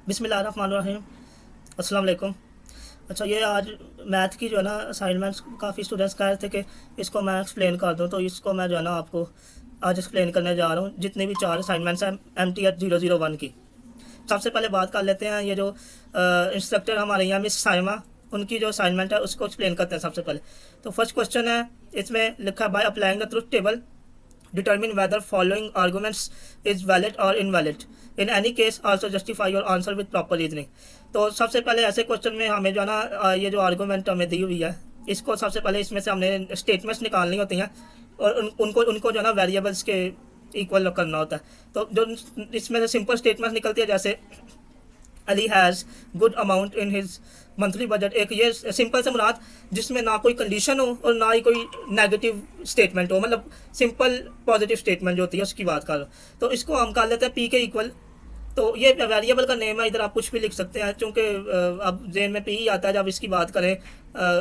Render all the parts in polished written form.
बिस्मिल्लाहिर्रहमानिर्रहीम। अस्सलाम वालेकुम। अच्छा, ये आज मैथ की जो है ना असाइनमेंट्स काफ़ी स्टूडेंट्स कह रहे थे कि इसको मैं एक्सप्लेन कर दूं, तो इसको मैं जो है ना आपको आज एक्सप्लेन करने जा रहा हूँ। जितनी भी चार असाइनमेंट्स हैं MTH 001 की। सबसे पहले बात कर लेते हैं ये जो इंस्ट्रक्टर हमारे यहाँ मिस साइमा, उनकी जो असाइनमेंट है उसको एक्सप्लेन करते हैं सबसे पहले। तो फर्स्ट क्वेश्चन है, इसमें लिखा है by applying the truth table determine whether following arguments is valid or invalid. In any case also justify your answer with proper reasoning. तो सबसे पहले ऐसे क्वेश्चन में हमें जो है ना ये जो आर्गूमेंट हमें दी हुई है, इसको सबसे पहले इसमें से हमने स्टेटमेंट्स निकालनी होती हैं और उनको जो है ना वेरिएबल्स के इक्वल करना होता है। तो जो इसमें से सिंपल स्टेटमेंट्स निकलती है, जैसे Ali has good amount in his monthly budget, एक ये सिंपल से मुराद जिसमें ना कोई कंडीशन हो और ना ही कोई नेगेटिव स्टेटमेंट हो, मतलब सिंपल पॉजिटिव स्टेटमेंट जो होती है उसकी बात कर रहा हूँ। तो इसको हम कर लेते हैं पी के इक्वल। तो ये वेरिएबल का नेम है, इधर आप कुछ भी लिख सकते हैं, क्योंकि अब जेन में पी ही आता है जब इसकी बात करें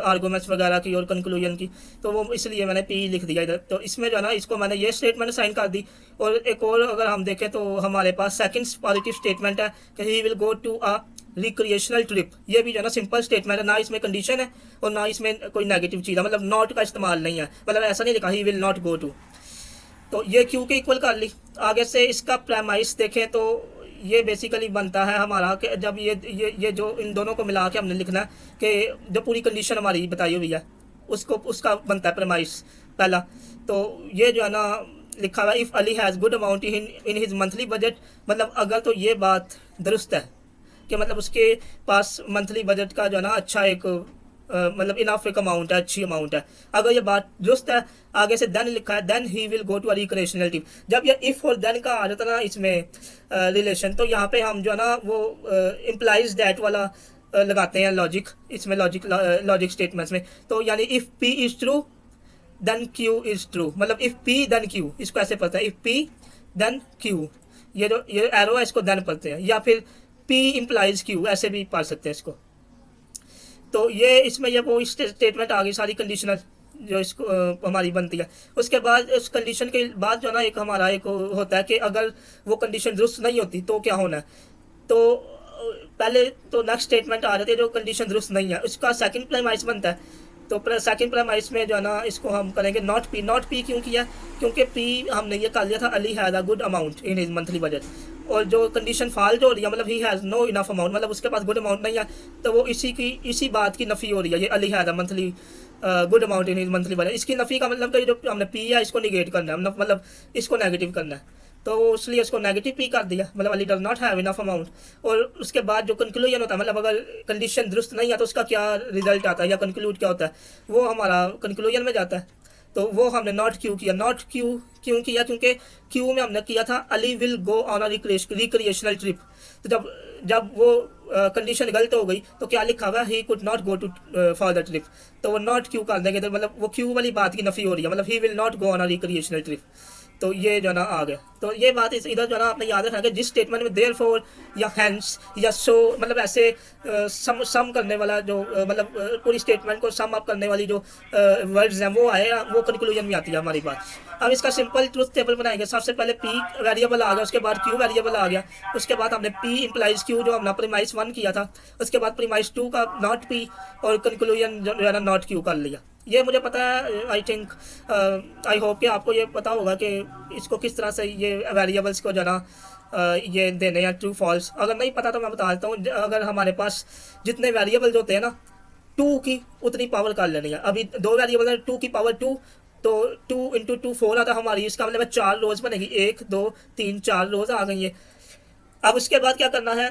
आर्गूमेंट्स वगैरह की और कंक्लूजन की, तो वो इसलिए मैंने पी लिख दिया इधर। तो इसमें जो है ना इसको मैंने ये स्टेटमेंट साइन कर दी। और एक और अगर हम देखें तो हमारे पास सेकंड पॉजिटिव स्टेटमेंट है कि he will go to a recreational trip. ये भी जो है ना सिंपल स्टेटमेंट है, ना इसमें कंडीशन है और ना इसमें कोई नेगेटिव चीज़ है, मतलब नॉट का इस्तेमाल नहीं है, मतलब ऐसा नहीं लिखा he will not go to. तो ये क्यू के इक्वल कर ली। आगे से इसका प्रेमाइस देखें तो ये बेसिकली बनता है हमारा कि जब ये जो इन दोनों को मिला के हमने लिखना है कि जो पूरी कंडीशन हमारी बताई हुई है उसको उसका बनता है प्रेमाइस पहला। तो ये जो है ना लिखा हुआ if Ali has good amount in his monthly budget, मतलब अगर तो ये बात दुरुस्त है कि मतलब उसके पास मंथली बजट का जो है ना अच्छा एक मतलब इनफ एक अमाउंट है, अच्छी अमाउंट है, अगर ये बात दुरुस्त है। आगे से देन लिखा है then he will go to a recreational team. जब ये इफ़ और देन का आ जाता ना इसमें रिलेशन, तो यहाँ पे हम जो है ना वो इम्प्लाइज दैट वाला लगाते हैं लॉजिक, इसमें लॉजिक स्टेटमेंट्स में। तो यानी if P is true then Q is true, मतलब इफ़ पी देन क्यू, इसको ऐसे पढ़ते हैं इफ़ पी देन क्यू। ये एरो है इसको देन पढ़ते हैं, या फिर पी इम्प्लाइज क्यू ऐसे भी पढ़ सकते हैं इसको। तो ये इसमें ये वो स्टेटमेंट आ गई सारी कंडीशनल जो इसको हमारी बनती है। उसके बाद उस कंडीशन के बाद जो है ना एक हमारा एक होता है कि अगर वो कंडीशन दुरुस्त नहीं होती तो क्या होना है। तो पहले तो नेक्स्ट स्टेटमेंट आ जाती है जो कंडीशन दुरुस्त नहीं है, उसका सेकंड प्रेमाइस बनता है। तो सेकंड प्रेमाइस में जो है ना इसको हम करेंगे नॉट पी। नॉट पी क्यों किया, क्योंकि पी हमने ये कर लिया था Ali has a good amount in his monthly budget, और जो कंडीशन फाल जो हो रही है मतलब he has no enough amount, मतलब उसके पास गुड अमाउंट नहीं है, तो वो इसी बात की नफ़ी हो रही है। ये Ali has a monthly good amount in his monthly budget, इसकी नफ़ी का मतलब तो जो हमने पी है इसको निगेट करना है, मतलब इसको नेगेटिव करना है। तो इसलिए उसको नेगेटिव पी कर दिया, मतलब Ali does not have enough amount. और उसके बाद जो कंक्लूजन होता है, मतलब अगर कंडीशन दुरुस्त नहीं है तो उसका क्या रिजल्ट आता है या कंक्लूड क्या होता है, वो हमारा कंक्लूजन में जाता है। तो वो हमने नॉट क्यू किया। नॉट क्यू क्यों किया, क्योंकि क्यू में हमने किया था Ali will go on a recreational trip. तो जब जब वो कंडीशन गलत हो गई तो क्या लिखा हुआ he could not go to for the trip, तो वो नॉट क्यू कर देंगे, तो मतलब वो क्यू वाली बात की नफ़ी हो रही है, मतलब ही will not go on a recreational trip. तो ये जो ना आ गया। तो ये बात इधर जो ना आपने याद रखना कि जिस स्टेटमेंट में देयर फॉर या हैंस या सो, मतलब ऐसे सम करने वाला जो मतलब पूरी स्टेटमेंट को सम अप करने वाली जो वर्ड्स हैं वो आए, वो कंक्लूजन में आती है हमारी बात। अब इसका सिंपल ट्रुथ टेबल बनाएंगे। सबसे पहले पी वेरिएबल आ गया, उसके बाद क्यू वेरिएबल आ गया, उसके बाद हमने पी इम्प्लाइज क्यू जो हमने प्रीमाइस 1 किया था, उसके बाद प्रीमाइस 2 का नॉट पी, और कंक्लूजन जो है ना नॉट क्यू कर लिया। ये मुझे पता है, आई थिंक आई होप कि आपको ये पता होगा कि इसको किस तरह से ये वेरिएबल्स को जो ना ये देने हैं ट्रू फॉल्स। अगर नहीं पता तो मैं बता देता हूँ। अगर हमारे पास जितने वेरिएबल्स होते हैं ना, टू की उतनी पावर कर लेनी है। अभी दो वेरिएबल है, टू की पावर टू, तो टू इंटू टू फोर आता हमारी, इसका मतलब 4 रोज बनेगी, 1 2 3 4 रोज आ गई है। अब उसके बाद क्या करना है,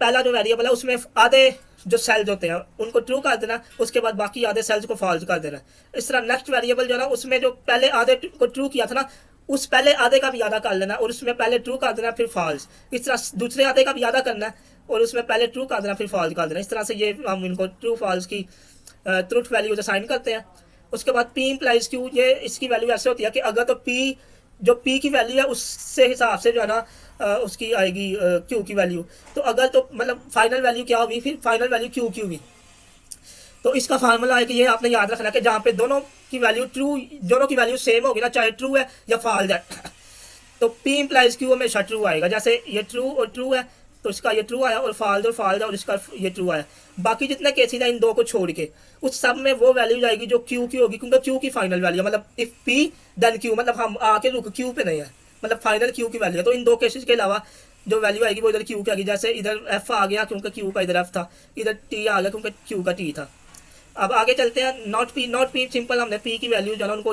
पहला जो वेरिएबल है उसमें आधे जो सेल्स होते हैं उनको ट्रू कर देना, उसके बाद बाकी आधे सेल्स को फॉल्स कर देना। इस तरह नेक्स्ट वेरिएबल जो है ना उसमें जो पहले आधे को ट्रू किया था ना, उस पहले आधे का भी आधा कर लेना और उसमें पहले ट्रू कर देना फिर फॉल्स। इस तरह दूसरे आधे का भी आधा करना है और उसमें पहले ट्रू कर देना फिर फॉल्स कर देना। इस तरह से ये हम इनको ट्रू फॉल्स की ट्रूथ वैल्यूज असाइन करते हैं। उसके बाद पी इम्प्लाइज क्यू, ये इसकी वैल्यू ऐसे होती है कि अगर तो पी जो पी की वैल्यू है उससे हिसाब से जो है ना उसकी आएगी क्यू की वैल्यू। तो अगर तो मतलब फाइनल वैल्यू क्या होगी, फिर फाइनल वैल्यू क्यू की होगी। तो इसका फार्मूला है कि ये आपने याद रखना कि जहाँ पे दोनों की वैल्यू ट्रू, दोनों की वैल्यू सेम होगी ना, चाहे ट्रू है या फॉल्स है, तो पी इम्प्लाइज क्यू हमेशा ट्रू आएगा। जैसे ये ट्रू और ट्रू है, तो इसका ये ट्रू आया, और फॉल्स और इसका ये ट्रू आया। बाकी जितने केसेस हैं इन दो को छोड़ के, उस सब में वो वैल्यू जाएगी जो क्यू की होगी, क्योंकि क्यू की फाइनल वैल्यू, मतलब इफ पी देन क्यू, मतलब हम आके रुक क्यू पे नहीं है, मतलब फाइनल क्यू की वैल्यू है। तो इन दो केसेस के अलावा जो वैल्यू आएगी वो इधर क्यू की आएगी। जैसे इधर एफ आ गया क्योंकि क्यू का इधर एफ था, इधर टी आ गया क्योंकि क्यू का टी था। अब आगे चलते हैं। नॉट पी सिंपल, हमने पी की वैल्यू जो है ना उनको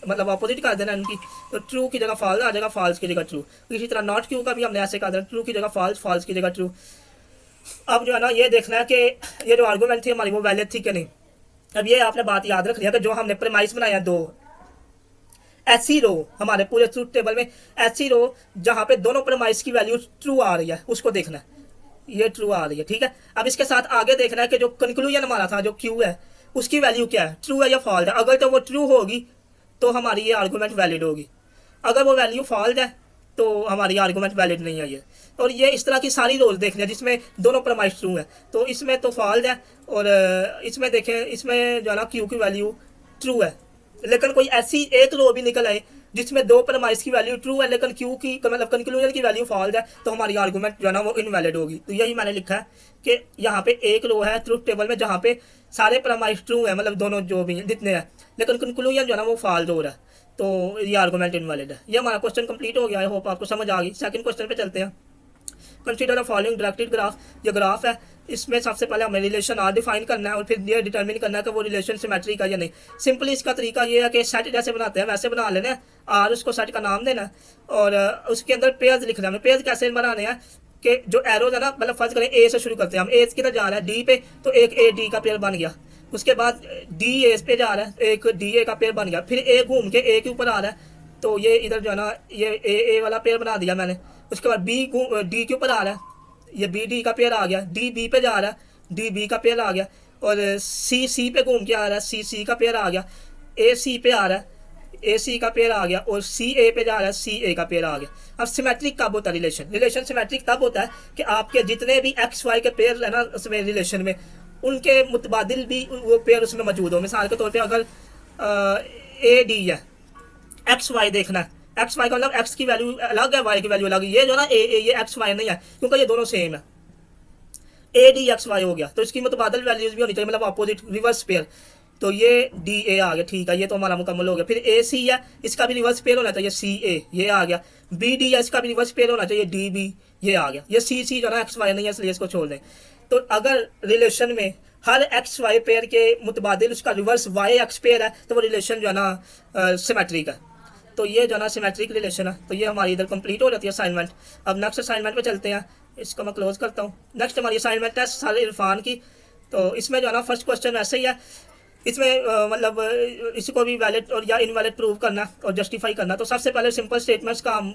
मतलब अपोजिट कर देना उनकी, तो ट्रू की जगह फॉल्स आ जाएगा, फॉल्स की जगह ट्रू। इसी तरह नॉट क्यू का भी हमने ऐसे कर देना, ट्रू की जगह फॉल्स, फॉल्स की जगह ट्रू। अब जो है ना ये देखना है कि ये जो आर्गूमेंट थी हमारी वो वैलिड थी कि नहीं। अब ये आपने बात याद रखनी है कि जो हमने प्रेमाइस बनाया दो, ऐसी रो हमारे पूरे ट्रूथ टेबल में, ऐसी रो जहाँ पे दोनों प्रेमाइस की वैल्यू ट्रू आ रही है उसको देखना है, ये ट्रू आ रही है, ठीक है। अब इसके साथ आगे देखना है कि जो कंक्लूजन हमारा था जो क्यू है उसकी वैल्यू क्या है, ट्रू है या फॉल्स है। अगर तो वो ट्रू होगी तो हमारी ये आर्गूमेंट वैलिड होगी, अगर वो वैल्यू फॉल्स है तो हमारी आर्गूमेंट वैलिड नहीं है ये। और ये इस तरह की सारी रोज देखनी है जिसमें दोनों प्रेमाइस ट्रू है, तो इसमें तो फॉल्स है, और इसमें देखें इसमें जो है ना क्यू की वैल्यू ट्रू है। लेकिन कोई ऐसी एक रो भी निकल आए जिसमें दो प्रेमाइस की वैल्यू ट्रू है लेकिन क्यू की मतलब कंक्लूजन की वैल्यू फॉल्स है, तो हमारी आर्गूमेंट जो है ना वो इनवैलिड होगी। तो यही मैंने लिखा है कि यहाँ पे एक रो है ट्रूथ टेबल में जहाँ पे सारे प्रेमाइस ट्रू है, मतलब दोनों जो भी जितने हैं, लेकिन कंक्लूजन जो है ना वो फॉल्स हो रहा है, तो ये आर्गूमेंट इनवैलिड है। ये हमारा क्वेश्चन कंप्लीट हो गया, आई होप आपको समझ आ गई। सेकंड क्वेश्चन पे चलते हैं। Consider the following directed graph, ये ग्राफ है, इसमें सबसे पहले हमें रिलेशन आर डिफाइन करना है और फिर ये डिटरमिन करना है कि वो रिलेशन सिमेट्रिक है या नहीं। सिंपली इसका तरीका ये है कि सेट जैसे बनाते हैं वैसे बना लेना है, आर उसको सेट का नाम देना है और उसके अंदर पेयर्स लिखना है। पेयर्स कैसे बनाने हैं कि जो एरोज है ना, मतलब फर्ज करें ए से शुरू करते हैं हम, ए किधर जा रहा है डी पे, तो एक ए डी का पेयर बन गया। उसके बाद डी ए पे जा रहा है, एक डी ए का पेयर बन गया। फिर ए घूम के ए के ऊपर आ रहा है, तो ये इधर जो है ना ये ए वाला पेयर बना दिया मैंने। उसके बाद बी डी के ऊपर आ रहा है, ये बी डी का पेयर आ गया। डी बी पे जा रहा है, डी बी का पेयर आ गया। और सी पे घूम के आ रहा है, सी का पेयर आ गया। ए सी पे आ रहा है, ए सी का पेयर आ गया। और सी ए पे जा रहा है, सी ए का पेयर आ गया। अब सिमेट्रिक कब होता है रिलेशन सिमेट्रिक तब होता है कि आपके जितने भी एक्स वाई के पेयर है ना उसमें रिलेशन में, उनके मुतबादिल भी वो पेयर उसमें मौजूद हो। मिसाल के तौर पर अगर ए डी है, एक्स वाई देखना है, एक्स वाई का मतलब एक्स की वैल्यू अलग है, वाई की वैल्यू अलग है। ये जो ना ये एक्स वाई नहीं है क्योंकि ये दोनों सेम है, ए डी एक्स वाई हो गया, तो इसकी मुतबादल वैल्यूज भी होनी चाहिए, मतलब अपोजिट रिवर्स पेयर। तो ये डी ए आ गया, ठीक है, ये तो हमारा मुकम्मल हो गया। फिर ए सी है, इसका भी रिवर्स पेयर होना चाहिए, सी ए, ये आ गया। बी डी है, इसका भी रिवर्स पेयर होना चाहिए, डी बी, ये आ गया। ये सी सी जो ना एक्स वाई नहीं है इसलिए इसको छोड़ दें। तो अगर रिलेशन में हर एक्स वाई पेयर के मुतबादिल उसका रिवर्स वाई एक्स पेयर है तो वो रिलेशन जो है ना सिमेट्रिक है। तो ये जो ना सिमेट्रिक रिलेशन है। तो ये हमारी इधर कंप्लीट हो जाती है असाइनमेंट। अब नेक्स्ट असाइनमेंट पे चलते हैं, इसको मैं क्लोज करता हूँ। नेक्स्ट हमारी असाइनमेंट है साले इरफान की। तो इसमें जो है ना फर्स्ट क्वेश्चन ऐसे ही है, इसमें मतलब इसको भी वैलिड और या इनवैलिड प्रूव करना और जस्टिफाई करना। तो सबसे पहले सिंपल स्टेटमेंट्स का हम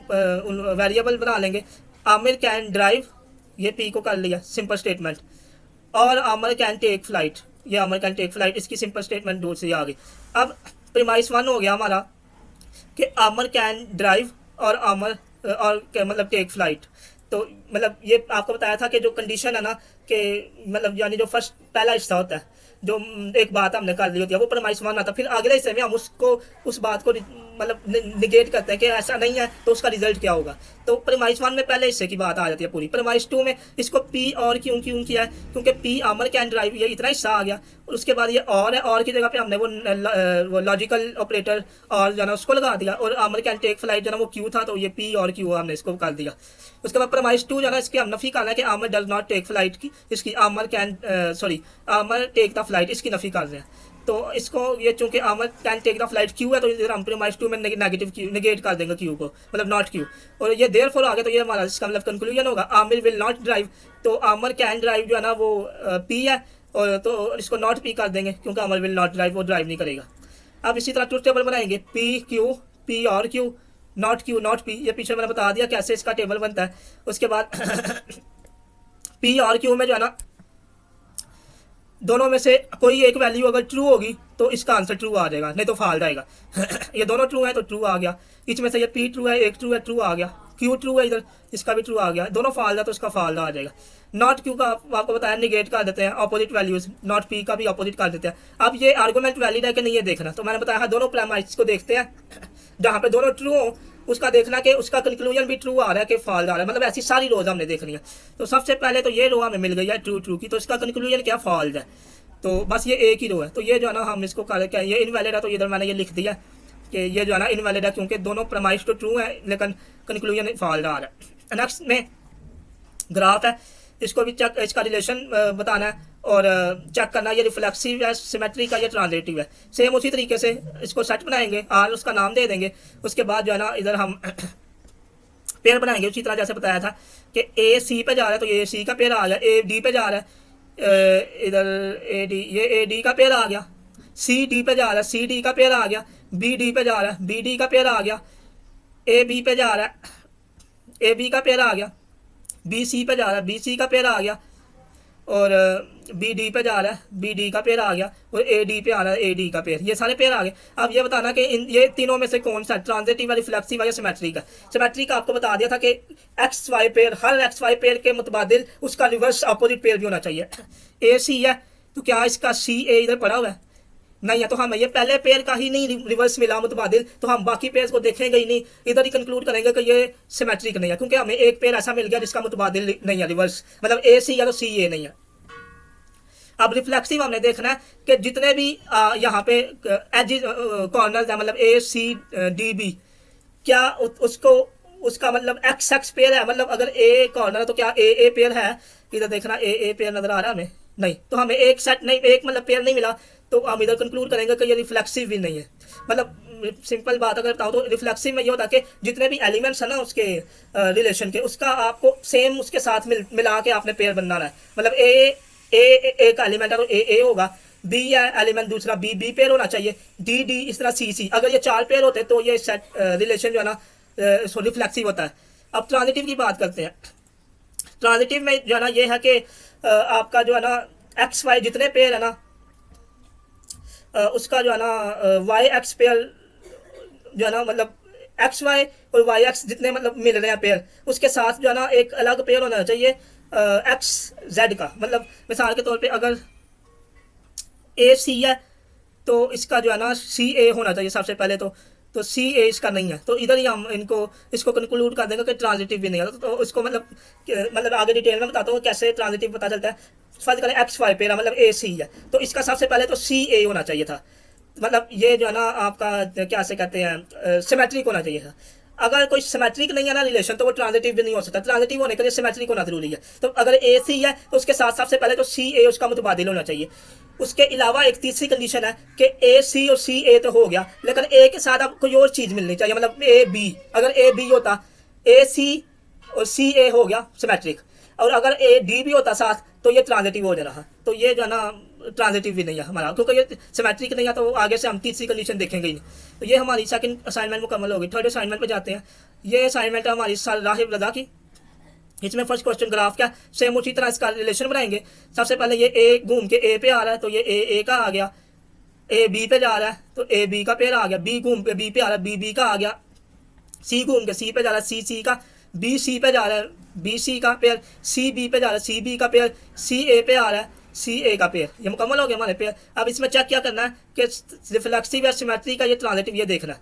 वेरिएबल बना लेंगे। आमिर कैन ड्राइव, ये पी को कर लिया सिंपल स्टेटमेंट, और आमिर कैन टेक फ्लाइट, ये आमिर कैन टेक फ्लाइट, इसकी सिंपल स्टेटमेंट दूसरी आ गई। अब प्रीमाइस वन हो गया हमारा कि आमिर कैन ड्राइव और आमिर और मतलब टेक फ्लाइट। तो मतलब ये आपको बताया था कि जो कंडीशन है ना कि मतलब यानी जो फर्स्ट पहला हिस्सा होता है, जो एक बात हमने कर ली होती है वो प्रीमाइस वन आता है। फिर अगले हिस्से में हम उसको उस बात को मतलब निगेट करते हैं कि ऐसा नहीं है तो उसका रिजल्ट क्या होगा। तो प्रीमाइस वन में पहले हिस्से की बात आ जाती है पूरी। प्रीमाइस टू में इसको पी और क्यों किया है, क्योंकि पी आमिर कैन ड्राइव, ये इतना हिस्सा आ गया। और उसके बाद ये और है, और की जगह पे हमने वो लॉजिकल ऑपरेटर और जो है उसको लगा दिया। और आमिर कैन टेक फ्लाइट जो है वो क्यू था, तो ये पी और क्यू हमने इसको कर दिया। उसके बाद प्रीमाइस टू जो है ना इसकी हम नफी करना है कि Aamir does not take flight की, इसकी Aamir can Aamir take the flight, इसकी नफी कर रहे हैं। तो इसको ये चूंकि Aamir can take the flight Q है, तो इधर हम प्रीमाइस टू में नेगेटिव क्यू निगेट कर देंगे क्यू को, मतलब नॉट क्यू। और ये देयरफॉर आ गया, तो ये हमारा इसका मतलब कंक्लूजन होगा आमिर विल नॉट ड्राइव। तो आमिर कैन ड्राइव जो है ना वो पी है, और तो इसको नॉट पी कर देंगे क्योंकि आमिर विल नॉट ड्राइव, वो ड्राइव नहीं करेगा। अब इसी तरह ट्रूथ टेबल बनाएंगे, पी क्यू, पी और क्यू, नॉट पी। ये पीछे मैंने बता दिया कैसे इसका टेबल बनता है। उसके बाद पी और क्यू में जो है ना दोनों में से कोई एक वैल्यू अगर ट्रू होगी तो इसका आंसर ट्रू आ जाएगा, नहीं तो फॉल्स आएगा। ये दोनों ट्रू है तो ट्रू आ गया। इसमें से ये पी ट्रू है, एक ट्रू है, ट्रू आ गया। क्यू ट्रू है, इधर इसका भी ट्रू आ गया, दोनों फॉल्स है तो इसका फॉल्स आ जाएगा। नॉट क्यू का आपको बताया निगेट कर देते हैं, अपोजिट वैल्यूज, नॉट पी का भी अपोजिट कर देते हैं। अब ये आर्गूमेंट वैलिड है कि नहीं ये देखना, तो मैंने बताया दोनों प्रेमाइस को देखते हैं, जहाँ पे दोनों ट्रू हो उसका देखना कि उसका कंक्लूजन भी ट्रू आ रहा है कि फॉल्स आ रहा है, मतलब ऐसी सारी रोज हमने देखनी है। तो सबसे पहले तो ये रो हमें मिल गई है ट्रू ट्रू की, तो इसका कंक्लूजन क्या फॉल्स है, तो बस ये एक ही रो है। तो ये जो है ना हम इसको क्या ये इनवैलिड है, तो इधर मैंने ये लिख दिया कि ये जो है ना इनवैलिड है, क्योंकि दोनों प्रमाइश तो ट्रू है लेकिन कंक्लूजन फॉल्स आ रहा है। नेक्स्ट में ग्राफ है, इसको भी चेक, इसका रिलेशन बताना है और चेक करना है ये रिफ्लेक्सिव है, सिमेट्रिक है या ट्रांजिटिव है। सेम उसी तरीके से इसको सेट बनाएंगे, आर उसका नाम दे देंगे, उसके बाद जो है ना इधर हम पेयर बनाएंगे उसी तरह जैसे बताया था कि ए सी पे जा रहा है तो ये सी का पेयर आ गया, ए डी पे जा रहा है इधर ए डी, ये ए डी का पेयर आ गया, सी डी पे जा रहा है सी डी का पेयर आ गया, बी डी पे जा रहा है बी डी का पेयर आ गया, ए बी पे जा रहा है ए बी का पेयर आ गया, बी सी पे जा रहा है बी सी का पेयर आ गया, और बी डी पे जा रहा है बी डी का पेयर आ गया, और ए डी पे आ रहा है ए डी का पेयर, ये सारे पेयर आ गए। अब ये बताना कि इन ये तीनों में से कौन सा ट्रांजिटिव है, रिफ्लेक्सिव है या सिमेट्रिक है। सिमेट्रिक आपको बता दिया था कि एक्स वाई पेयर, हर एक्स वाई पेयर के मुतबादिल उसका रिवर्स अपोजिट पेयर भी होना चाहिए। ए सी है तो क्या इसका सी ए इधर पड़ा हुआ है, नहीं है, तो हमें ये पहले पेयर का ही नहीं रिवर्स मिला मुतबादिल, तो हम बाकी पेयर्स को देखेंगे ही नहीं, इधर ही कंक्लूड करेंगे कि ये सिमेट्रिक नहीं है, क्योंकि हमें एक पेयर ऐसा मिल गया जिसका मुतबादिल नहीं है रिवर्स, मतलब ए सी या तो सी ए नहीं है। अब रिफ्लेक्सिव हमने देखना है कि जितने भी यहाँ पे एज कॉर्नर्स है, मतलब ए सी डी बी, क्या उसको उसका मतलब एक्स एक्स पेयर है, मतलब अगर ए कॉर्नर है तो क्या ए पेयर है, इधर देखना ए पेयर नजर आ रहा है हमें, नहीं, तो हमें एक सेट नहीं, एक मतलब पेयर नहीं मिला, तो हम इधर कंक्लूड करेंगे कि ये रिफ्लेक्सिव भी नहीं है। मतलब सिंपल बात अगर बताऊँ तो रिफ्लेक्सिव में ये होता है कि जितने भी एलिमेंट्स है ना उसके रिलेशन के, उसका आपको सेम उसके साथ मिला के आपने पेयर बनाना है। मतलब ए का एलिमेंट है तो ए होगा, बी है एलिमेंट दूसरा बी पेयर होना चाहिए, डी डी इस तरह सी, अगर ये चार पेयर होते तो ये सेट रिलेशन जो है ना रिफ्लेक्सिव होता है। अब ट्रांजिटिव की बात करते हैं। ट्रांजिटिव में जो है ना ये है कि आपका जो है ना एक्स वाई जितने पेयर है ना उसका जो है ना वाई एक्स पेयर जो है ना, मतलब एक्स वाई और वाई एक्स जितने मतलब मिल रहे हैं पेयर, उसके साथ जो है ना एक अलग पेयर होना चाहिए एक्स जेड का। मतलब मिसाल के तौर पे अगर ए सी है तो इसका जो है ना सी ए होना चाहिए सबसे पहले, तो सी ए इसका नहीं है, तो इधर ही हम इसको कंक्लूड कर देंगे कि ट्रांजिटिव भी नहीं है। तो इसको मतलब आगे डिटेल में बताता हूँ कैसे ट्रांजिटिव पता चलता है। फर्ज करें एक्स वाई पेयर मतलब ए सी है, तो इसका सबसे पहले तो सी ए होना चाहिए था, मतलब ये जो है ना आपका क्या से कहते हैं सिमेट्रिक होना चाहिए था। अगर कोई सिमेट्रिक नहीं है ना रिलेशन तो वो ट्रांजिटिव भी नहीं हो सकता, ट्रांजिटिव होने के लिए सिमेट्रिक होना जरूरी है। तो अगर ए सी है तो उसके साथ सबसे पहले तो सी ए उसका मुतबादिल होना चाहिए। उसके अलावा एक तीसरी कंडीशन है कि ए सी और सी ए तो हो गया, लेकिन ए के साथ अब कोई और चीज़ मिलनी चाहिए, मतलब ए बी, अगर ए बी होता ए सी और सी ए हो गया सिमेट्रिक, और अगर ए डी भी होता साथ तो ये ट्रांजिटिव हो जाना। तो ये जो है ना ट्रांजिटिव भी नहीं है हमारा, क्योंकि ये सिमेट्रिक नहीं है, तो आगे से हम तीसरी कंडीशन देखेंगे ही नहीं। तो ये हमारी सेकंड असाइनमेंट मुकम्मल होगी। थर्ड असाइनमेंट पे जाते हैं। ये असाइनमेंट है हमारी राहिब रजा की। इसमें फर्स्ट क्वेश्चन ग्राफ क्या, सेम उसी तरह इसका रिलेशन बनाएंगे। सबसे पहले ये ए घूम के ए पे आ रहा है तो ये ए का आ गया, ए बी पे जा रहा है तो ए बी का पेयर आ गया, बी घूम के बी पे आ रहा है बी का आ गया, सी घूम के सी पे जा रहा है सी का, बी सी पे जा रहा है बी सी का पेयर, सी बी पे जा रहा है सी बी का पेयर, सी ए पे आ रहा है सी ए का पेयर। ये मुकम्मल हो गया हमारे पेयर। अब इसमें चेक क्या करना है कि रिफ्लेक्सिव या सिमेट्री का ये ट्रांजिटिव ये देखना है।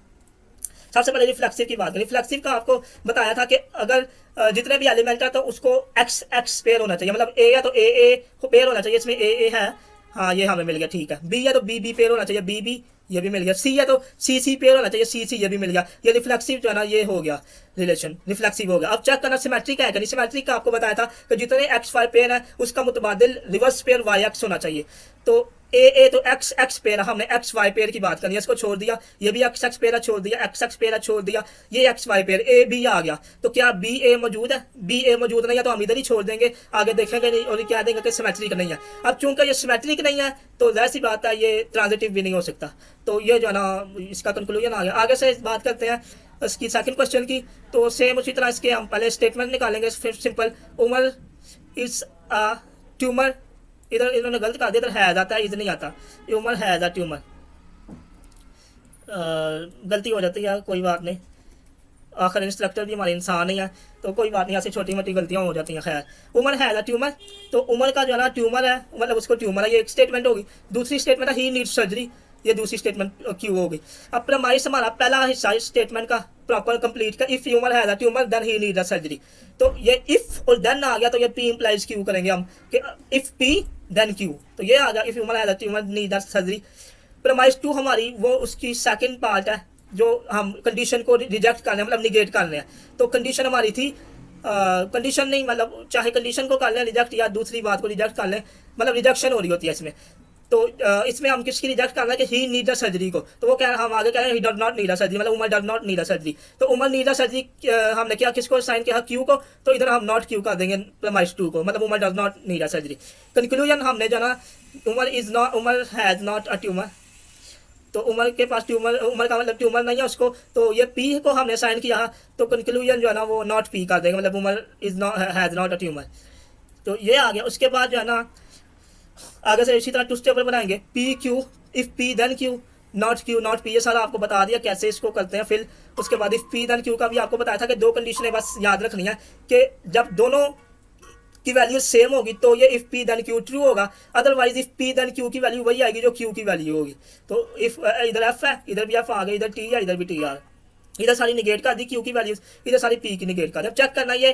सबसे पहले रिफ्लेक्सिव की बात करें। रिफ्लेक्सिव का आपको बताया था कि अगर जितने भी एलिमेंट है तो उसको एक्स एक्स पेयर होना चाहिए, मतलब ए है तो ए पेयर होना चाहिए, इसमें ए है, हाँ ये हमें मिल गया, ठीक है। बी है तो बी पेयर होना चाहिए, बी ये भी मिल गया। सी है तो सी पेयर होना चाहिए, सी ये भी मिल गया। ये रिफ्लेक्सिव जो है ना ये हो गया रिलेशन, रिफ्लेक्सिव हो गया। अब चेक करना सिमेट्रिक है कि नहीं। सिमेट्रिक का आपको बताया था कि जितने एक्स वाई पेयर है उसका मुतबादिल रिवर्स पेयर वाई एक्स होना चाहिए। तो ए तो एक्स एक्स पेयर, हमने एक्स वाई पेयर की बात करनी है, इसको छोड़ दिया। ये भी एक्स एक्स पेयर छोड़ दिया, एक्स एक्स पेयर छोड़ दिया, ये X Y pair A B आ गया। तो क्या बी ए मौजूद है? बी ए मौजूद नहीं है तो हम इधर ही छोड़ देंगे, आगे देखेंगे नहीं और कह देंगे कि सिमेट्रिक नहीं है। अब चूंकि ये सिमेट्रिक नहीं है तो जाहिर सी बात है ये ट्रांजिटिव भी नहीं हो सकता। तो ये जो है ना इसका कंक्लूजन आ गया। आगे से बात करते हैं इसकी सेकंड क्वेश्चन की। तो सेम उसी तरह इसके हम पहले स्टेटमेंट निकालेंगे। फिर simple, Umar is a tumour, इधर इन्होंने गलत कहा दिया, इधर हैज आता है, इधर नहीं आता। उमर हैज अ ट्यूमर, गलती हो जाती है, कोई बात नहीं। आखिर इंस्ट्रक्टर भी हमारे इंसान ही है, तो कोई बात नहीं, ऐसी छोटी मोटी गलतियाँ हो जाती हैं। खैर, उमर है ना ट्यूमर, तो उमर का जो है ना ट्यूमर है, मतलब उसको ट्यूमर है, ये एक स्टेटमेंट होगी। दूसरी स्टेटमेंट है ही नीड सर्जरी, ये दूसरी स्टेटमेंट क्यों होगी। अब प्रमाइस हमारा पहला हिस्सा इस स्टेटमेंट का प्रॉपर कंप्लीट का, इफ ह्यूमर है tumour then he need surgery. तो ये इफ और देन आ गया, तो ये पी इंप्लाइज क्यू करेंगे हम कि इफ पी देन क्यू, तो ये आ गया इफ ह्यूमर है tumour need surgery. Premise two हमारी वो उसकी सेकंड पार्ट है, जो हम कंडीशन को रिजेक्ट कर रहे हैं, मतलब निगेट कर रहे हैं। तो कंडीशन हमारी थी कंडीशन नहीं, मतलब चाहे कंडीशन को कर लें रिजेक्ट या दूसरी बात को रिजेक्ट कर लें, मतलब रिजेक्शन हो रही होती है इसमें। तो इसमें हम किसकी रिजेक्ट करना है कि ही नीड अ सर्जरी को, तो वो क्या हम आगे कह रहे हैं he does not need a surgery, मतलब Umar does not need a surgery. तो उमर नीड अ सर्जरी हमने क्या किसको साइन किया क्यू को, तो इधर हम नॉट क्यू कर देंगे प्रमाइस टू को, मतलब Umar does not need a surgery. Conclusion हमने जाना Umar has not a tumour, तो उमर के पास ट्यूमर, उमर का मतलब ट्यूमर नहीं है उसको, तो ये पी को हमने साइन किया, तो कंक्लूजन जो है ना वो नॉट पी कर देंगे, मतलब Umar is not has not a tumour. तो ये आ गया। उसके बाद जो है ना आगे से इसी तरह टू टेबल बनाएंगे, P Q, if P then Q not P, ये सारा आपको बता दिया कैसे इसको करते हैं। फिर उसके बाद इफ पी देन क्यू का भी आपको बताया था कि दो कंडीशनें बस याद रखनी है कि जब दोनों की वैल्यू सेम होगी तो ये if P then Q true होगा, otherwise if P then Q की वैल्यू वही आएगी जो क्यू की वैल्यू होगी। तो इफ इधर एफ है, इधर भी एफ आ गया, इधर टी है, इधर भी टी आ, इधर सारी निगेट कर दी क्यू की वैल्यूज, इधर सारी पी की निगेट कर दी। अब चेक करना ये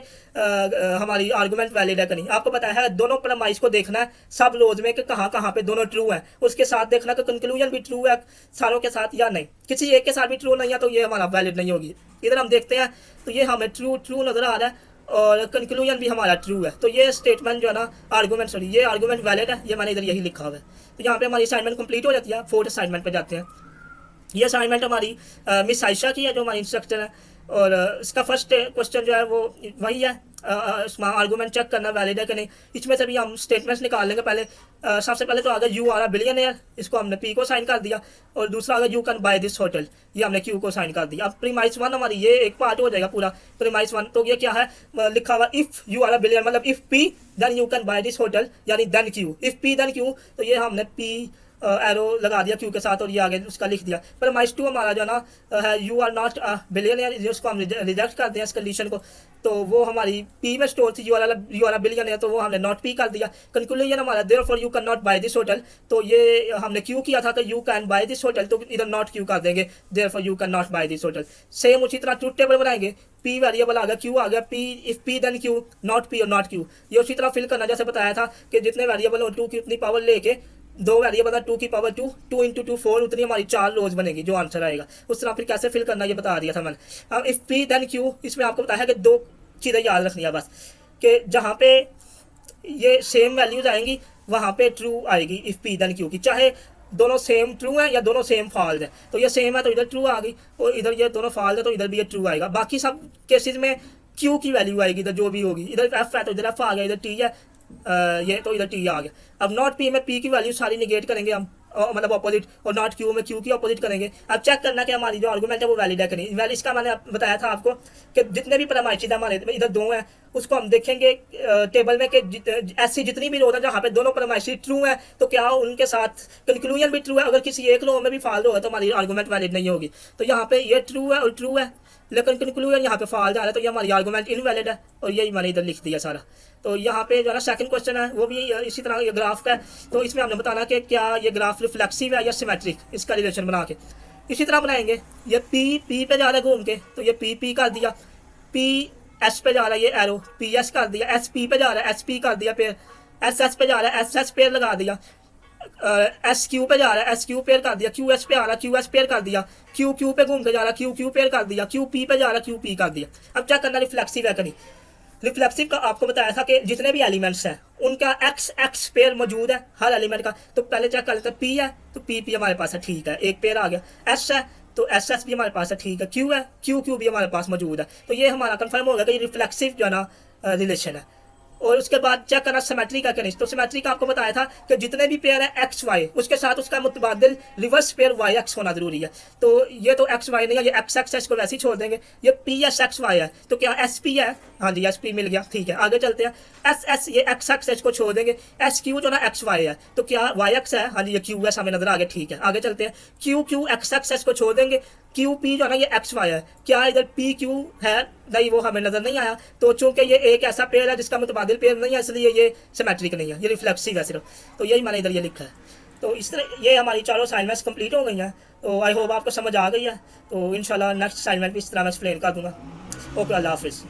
हमारी आर्गुमेंट वैलिड है कि नहीं। आपको पता है दोनों प्रमाइस को देखना है सब रोज में कि कहाँ कहाँ पे दोनों ट्रू है, उसके साथ देखना कि कंक्लूजन भी ट्रू है सारों के साथ या नहीं, किसी एक के साथ भी ट्रू नहीं है तो ये हमारा वैलिड नहीं होगी। इधर हम देखते हैं तो ये हमें ट्रू नजर आ रहा है और कंक्लूजन भी हमारा ट्रू है, तो ये स्टेटमेंट जो है ना आर्गूमेंट सॉरी ये आर्गूमेंट वैलिड है, ये मैंने इधर यही लिखा हुआ है। तो यहाँ पे हमारी असाइनमेंट कंप्लीट हो जाती है। फोर्थ असाइनमेंट पे जाते हैं। ये असाइनमेंट हमारी मिस आयशा की है जो हमारी इंस्ट्रक्टर है, और इसका फर्स्ट क्वेश्चन जो है वो वही है, इसमें आर्गूमेंट चेक करना वैलिड है कि नहीं। इसमें से भी हम स्टेटमेंट्स निकाल लेंगे। पहले सबसे पहले तो आगे यू आर अ बिलियनियर, इसको हमने पी को साइन कर दिया, और दूसरा आगे you can buy this hotel, ये हमने क्यू को साइन कर दिया। अब प्रीमाइस वन हमारी ये एक पार्ट हो जाएगा पूरा प्रीमाइस वन। तो ये क्या है लिखा हुआ if you are a billion, मतलब if P then you can buy this hotel, यानी then Q, if P then Q, तो ये हमने पी एरो लगा दिया क्यू के साथ और ये आगे उसका लिख दिया। पर माइस टू हमारा जो ना है यू आर नॉट बिलियनियर, उसको हम रिजेक्ट कर दिया इस कंडीशन को, तो वो हमारी पी में स्टोर थी यू आर बिलियनियर, तो वो हमने नॉट पी कर दिया। कंक्लूजन हमारा therefore you can not buy this hotel, तो ये हमने क्यू किया था कि you can buy this hotel, तो इधर नॉट क्यू कर देंगे therefore you can not buy this hotel. Same उसी तरह ट्रूथ टेबल बनाएंगे, पी वेरिएबल आ गया, क्यू आ गया, P if P then Q, not P और नॉट क्यू, ये उसी तरह फिल करना जैसे बताया था कि जितने वेरिएबल हो टू की उतनी पावर लेके दो वेरिएबल है टू की पावर टू इंटू टू 4, उतनी हमारी 4 रोज बनेगी जो आंसर आएगा। उस तरह फिर कैसे फिल करना ये बता दिया था मैंने। अब इफ पी देन क्यू, इसमें आपको बताया है कि दो चीज़ें याद रखनी है बस, कि जहाँ पे ये सेम वैल्यूज आएंगी वहाँ पे ट्रू आएगी इफ पी देन क्यू की, चाहे दोनों सेम ट्रू है या दोनों सेम फॉल्स है। तो ये सेम है तो इधर ट्रू आ गई, और इधर ये दोनों फॉल्स है तो इधर भी ये ट्रू आएगा। बाकी सब केसेस में क्यू की वैल्यू आएगी इधर जो भी होगी, इधर एफ है तो इधर एफ आ गया, इधर टी है ये तो इधर टी आ गया। अब नॉट पी में पी की वैल्यू सारी निगेट करेंगे हम, मतलब अपोजिट, और नॉट क्यू में क्यू की अपोजिट करेंगे। अब चेक करना कि हमारी जो आर्गुमेंट है वो वैलिड है कि नहीं। वैलिड इसका मैंने बताया था आपको कि जितने भी पैरामीटर्स हमारे इधर दो हैं उसको हम देखेंगे टेबल में कि ऐसी जितनी भी रो है जहाँ पे दोनों पैरामीटर्स ट्रू है तो क्या उनके साथ कंक्लूजन भी ट्रू है। अगर किसी एक रो में भी फॉल्स होगा तो हमारी आर्गुमेंट वैलिड नहीं होगी। तो यहाँ पे ये ट्रू है और ट्रू है, लेकिन कंक्लूजन यहाँ पे फॉल्स आ रहा है तो ये हमारी आर्गुमेंट इनवैलिड है, और यही मैंने इधर लिख दिया सारा। तो यहाँ पे जो है ना सेकंड क्वेश्चन है वो भी इसी तरह ये ग्राफ का है, तो इसमें हमने बताना कि क्या ये ग्राफ रिफ्लेक्सिव है या सिमेट्रिक, इसका रिलेशन बना के इसी तरह बनाएंगे। ये पी पे जा रहा है घूम के, तो ये पी कर दिया, पी एस पे जा रहा है ये एरो, पी एस कर दिया, एस पी पे जा रहा है एस पी कर दिया, पेयर एस पे जा रहा है एस पेयर लगा दिया, एस क्यू पे जा रहा है एस क्यू पेयर कर दिया, क्यू एस पे आ रहा है क्यू एस पेयर कर दिया, क्यू पे घूम के जा रहा है क्यू पेयर कर दिया, क्यू पी पे जा रहा है क्यू पी कर दिया। अब क्या करना रिफ्लेक्सिव है कि नहीं। रिफ्लेक्सिव का आपको बताया था कि जितने भी एलिमेंट्स हैं उनका एक्स पेयर मौजूद है हर एलिमेंट का। तो पहले चेक कर लेते हैं, पी है तो पी हमारे पास है, ठीक है, एक पेयर आ गया। एस है तो एस भी हमारे पास है, ठीक है। क्यू है क्यू भी हमारे पास मौजूद है, तो ये हमारा कंफर्म हो गया कि ये रिफ्लेक्सिव जो है ना रिलेशन है। और उसके बाद चेक करना सिमेट्री का क्या नहीं। तो सिमेट्री का आपको बताया था कि जितने भी पेयर है एक्स वाई उसके साथ उसका मुतबादिल रिवर्स पेयर वाई एक्स होना जरूरी है। तो ये तो एक्स वाई नहीं है, ये एक्स एक्स को वैसे ही छोड़ देंगे। ये पी एस एक्स वाई है तो क्या एस पी है, हाँ जी एस पी मिल गया, ठीक है। आगे चलते हैं, एस एस ये एक्स एक्स एच को छोड़ देंगे, एस क्यू जो ना एक्स वाई है तो क्या वाई एक्स है, हाँ जी ये क्यू एस हमें नजर आ गया, ठीक है। आगे चलते हैं, क्यू एक्स एक्स एच को छोड़ देंगे, क्यू पी जो है ना ये एक्स वाई है, क्या इधर पी क्यू है, नहीं वो हमें नज़र नहीं आया। तो चूंकि ये एक ऐसा पेयर है जिसका मुतबादिल पेयर नहीं है, इसलिए ये सिमेट्रिक नहीं है, ये रिफ्लेक्सिव है सिर्फ। तो यही मैंने इधर ये लिखा है। तो इस तरह ये हमारी चारों असाइनमेंट्स कंप्लीट हो गई हैं। तो आई होप आपको समझ आ गई है। तो इंशाल्लाह नेक्स्ट असाइनमेंट भी इस तरह मैं एक्सप्लेन कर दूँगा। ओके, अल्लाह हाफिज़।